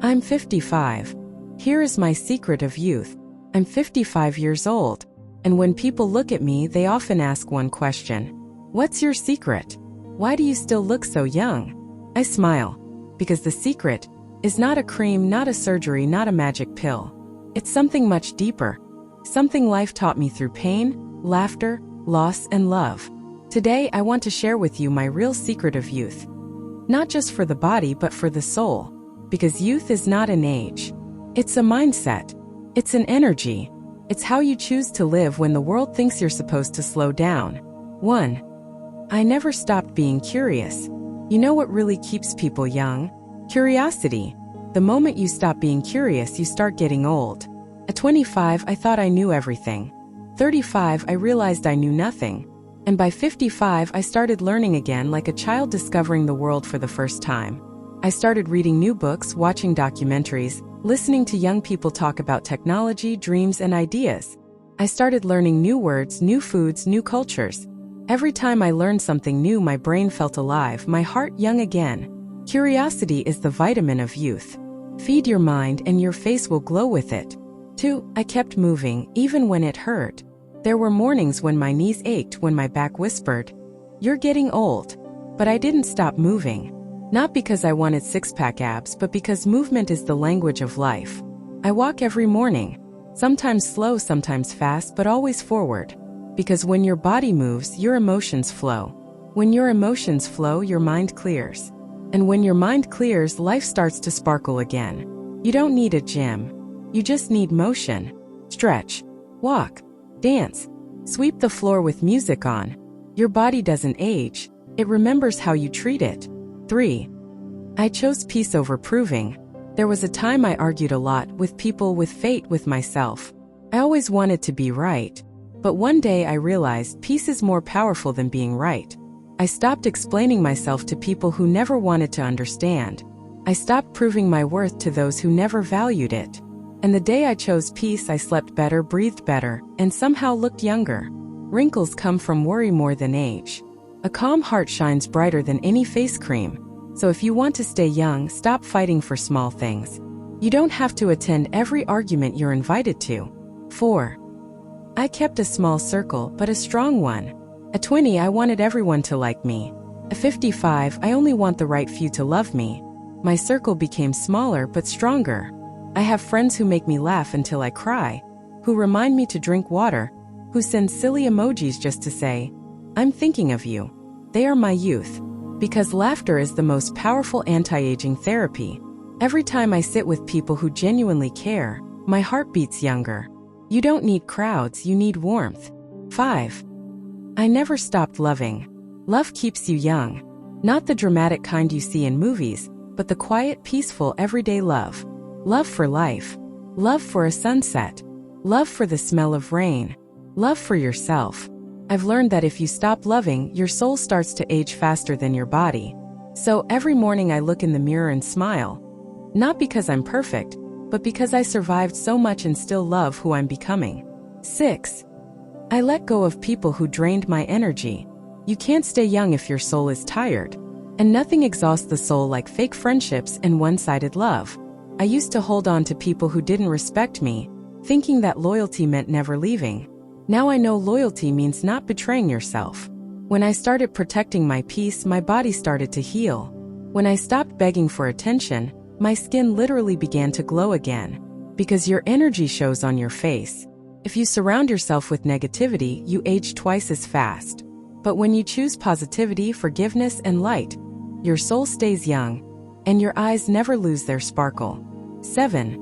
I'm 55. Here is my secret of youth. I'm 55 years old, and when people look at me, they often ask one question. What's your secret? Why do you still look so young? I smile, because the secret is not a cream, not a surgery, not a magic pill. It's something much deeper, something life taught me through pain, laughter, loss, and love. Today, I want to share with you my real secret of youth. Not just for the body, but for the soul. Because youth is not an age. It's a mindset. It's an energy. It's how you choose to live when the world thinks you're supposed to slow down. 1. I never stopped being curious. You know what really keeps people young? Curiosity. The moment you stop being curious, you start getting old. At 25, I thought I knew everything. 35, I realized I knew nothing. And by 55, I started learning again like a child discovering the world for the first time. I started reading new books, watching documentaries, listening to young people talk about technology, dreams, and ideas. I started learning new words, new foods, new cultures. Every time I learned something new, my brain felt alive, my heart young again. Curiosity is the vitamin of youth. Feed your mind and your face will glow with it. 2. I kept moving, even when it hurt. There were mornings when my knees ached, when my back whispered, "You're getting old." But I didn't stop moving. Not because I wanted six-pack abs, but because movement is the language of life. I walk every morning, sometimes slow, sometimes fast, but always forward. Because when your body moves, your emotions flow. When your emotions flow, your mind clears. And when your mind clears, life starts to sparkle again. You don't need a gym. You just need motion. Stretch, walk, dance, sweep the floor with music on. Your body doesn't age. It remembers how you treat it. 3. I chose peace over proving. There was a time I argued a lot with people, with fate, with myself. I always wanted to be right. But one day I realized peace is more powerful than being right. I stopped explaining myself to people who never wanted to understand. I stopped proving my worth to those who never valued it. And the day I chose peace, I slept better, breathed better, and somehow looked younger. Wrinkles come from worry more than age. A calm heart shines brighter than any face cream. So if you want to stay young, stop fighting for small things. You don't have to attend every argument you're invited to. 4. I kept a small circle, but a strong one. At 20, I wanted everyone to like me. At 55, I only want the right few to love me. My circle became smaller but stronger. I have friends who make me laugh until I cry, who remind me to drink water, who send silly emojis just to say, "I'm thinking of you." They are my youth. Because laughter is the most powerful anti-aging therapy. Every time I sit with people who genuinely care, my heart beats younger. You don't need crowds, you need warmth. 5. I never stopped loving. Love keeps you young. Not the dramatic kind you see in movies, but the quiet, peaceful, everyday love. Love for life. Love for a sunset. Love for the smell of rain. Love for yourself. I've learned that if you stop loving, your soul starts to age faster than your body. So every morning I look in the mirror and smile. Not because I'm perfect, but because I survived so much and still love who I'm becoming. 6. I let go of people who drained my energy. You can't stay young if your soul is tired. And nothing exhausts the soul like fake friendships and one-sided love. I used to hold on to people who didn't respect me, thinking that loyalty meant never leaving. Now I know loyalty means not betraying yourself. When I started protecting my peace, my body started to heal. When I stopped begging for attention, my skin literally began to glow again. Because your energy shows on your face. If you surround yourself with negativity, you age twice as fast. But when you choose positivity, forgiveness, and light, your soul stays young, and your eyes never lose their sparkle. 7.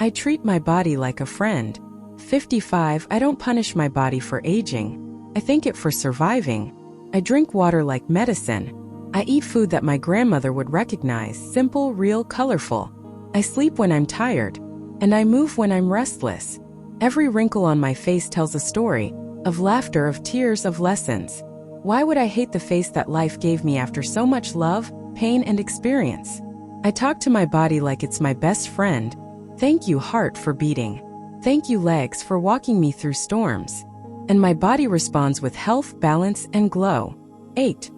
I treat my body like a friend. 55, I don't punish my body for aging. I thank it for surviving. I drink water like medicine. I eat food that my grandmother would recognize, simple, real, colorful. I sleep when I'm tired, and I move when I'm restless. Every wrinkle on my face tells a story, of laughter, of tears, of lessons. Why would I hate the face that life gave me after so much love, pain, and experience? I talk to my body like it's my best friend. Thank you, heart, for beating. Thank you, legs, for walking me through storms. And my body responds with health, balance, and glow. 8.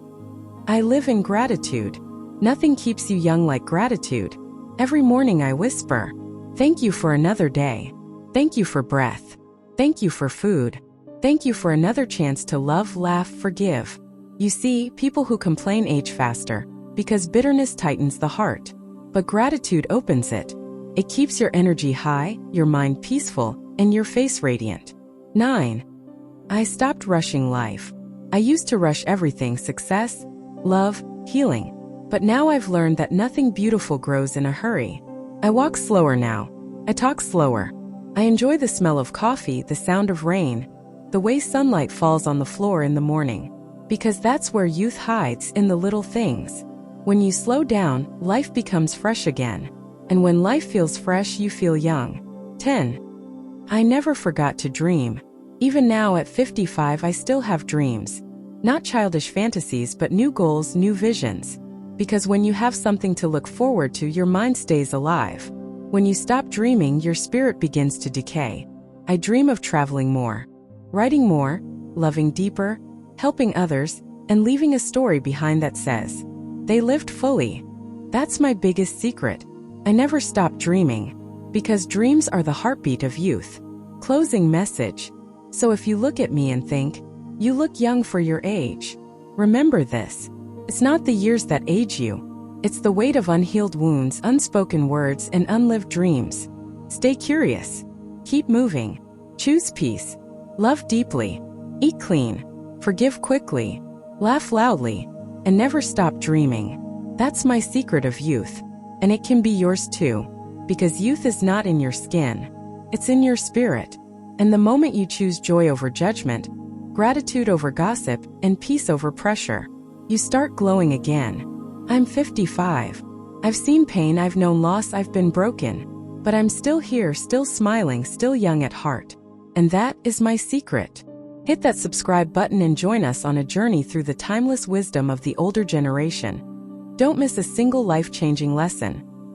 I live in gratitude. Nothing keeps you young like gratitude. Every morning I whisper, thank you for another day. Thank you for breath. Thank you for food. Thank you for another chance to love, laugh, forgive. You see, people who complain age faster because bitterness tightens the heart, but gratitude opens it. It keeps your energy high, your mind peaceful, and your face radiant. 9. I stopped rushing life. I used to rush everything: success, love, healing. But now I've learned that nothing beautiful grows in a hurry. I walk slower now. I talk slower. I enjoy the smell of coffee, the sound of rain, the way sunlight falls on the floor in the morning. Because that's where youth hides, in the little things. When you slow down, life becomes fresh again. And when life feels fresh, you feel young. 10. I never forgot to dream. Even now at 55, I still have dreams. Not childish fantasies, but new goals, new visions. Because when you have something to look forward to, your mind stays alive. When you stop dreaming, your spirit begins to decay. I dream of traveling more, writing more, loving deeper, helping others, and leaving a story behind that says, they lived fully. That's my biggest secret. I never stop dreaming, because dreams are the heartbeat of youth. Closing message. So if you look at me and think, you look young for your age, remember this. It's not the years that age you. It's the weight of unhealed wounds, unspoken words, and unlived dreams. Stay curious. Keep moving. Choose peace. Love deeply. Eat clean. Forgive quickly. Laugh loudly. And never stop dreaming. That's my secret of youth. And it can be yours too. Because youth is not in your skin. It's in your spirit. And the moment you choose joy over judgment, gratitude over gossip, and peace over pressure, you start glowing again. I'm 55. I've seen pain, I've known loss, I've been broken. But I'm still here, still smiling, still young at heart. And that is my secret. Hit that subscribe button and join us on a journey through the timeless wisdom of the older generation. Don't miss a single life-changing lesson.